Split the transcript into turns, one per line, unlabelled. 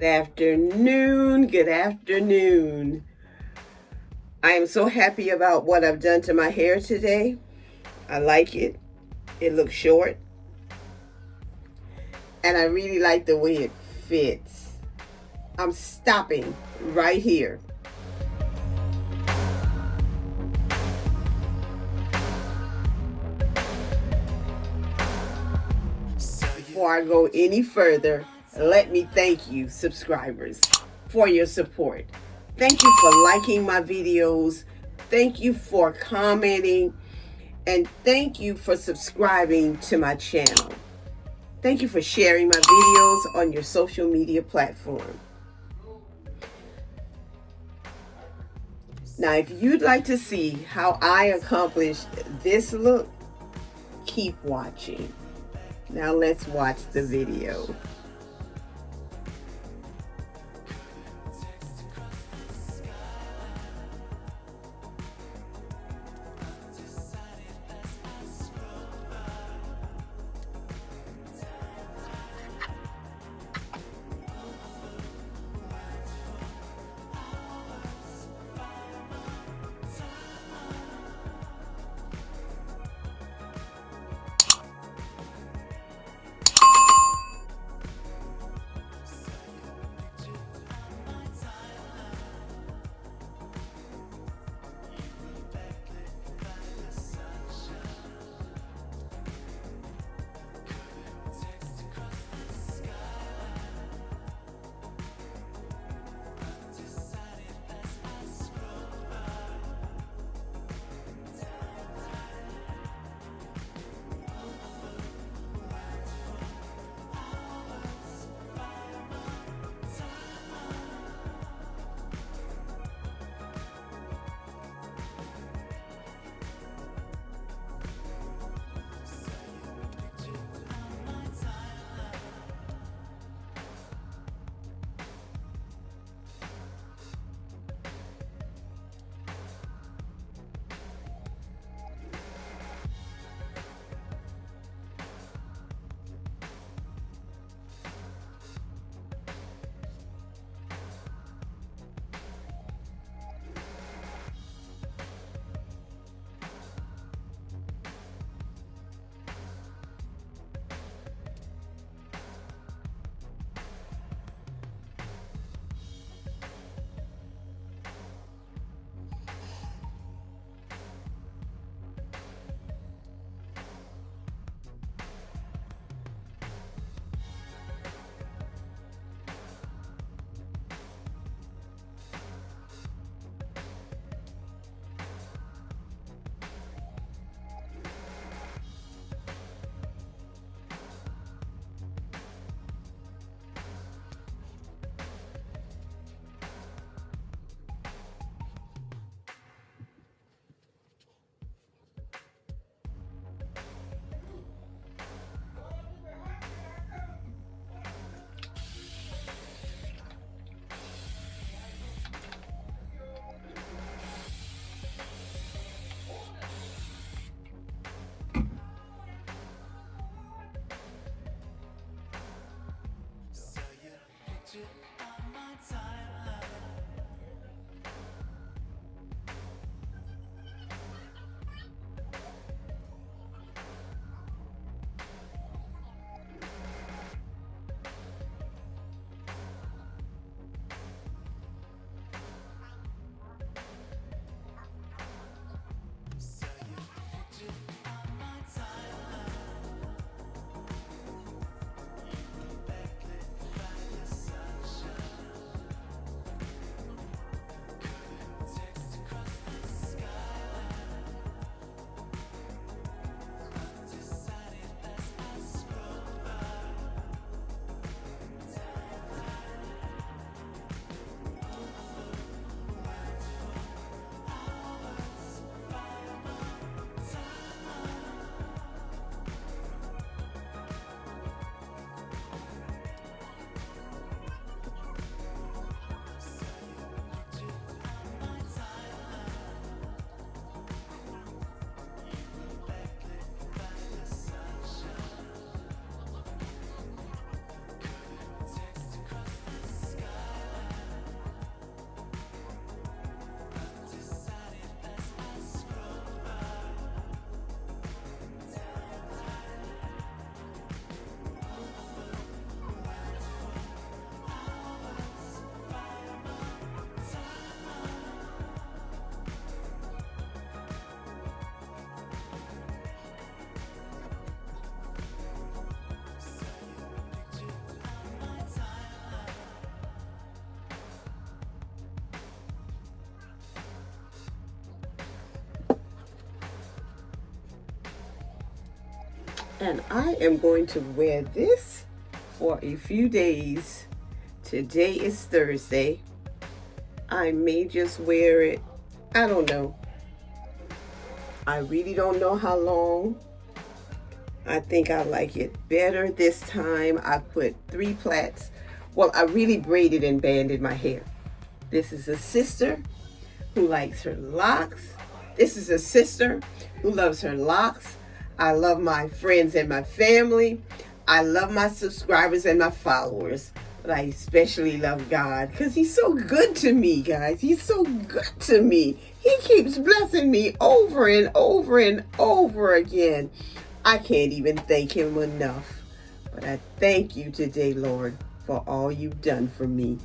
Good afternoon. Good afternoon. I am so happy about what I've done to my hair today. I like it. It looks short. And I really like the way it fits. I'm stopping right here. Before I go any further, let me thank you, subscribers, for your support. Thank you for liking my videos. Thank you for commenting. And thank you for subscribing to my channel. Thank you for sharing my videos on your social media platform. Now, if you'd like to see how I accomplished this look, keep watching. Now let's watch the video. And I am going to wear this for a few days. Today is Thursday. I may just wear it, I don't know. I really don't know how long. I think I like it better this time. I put 3 plaits. Well, I really braided and banded my hair. This is a sister who likes her locks. This is a sister who loves her locks. I love my friends and my family. I love my subscribers and my followers. But I especially love God because He's so good to me, guys. He's so good to me. He keeps blessing me over and over and over again. I can't even thank Him enough. But I thank you today, Lord, for all you've done for me.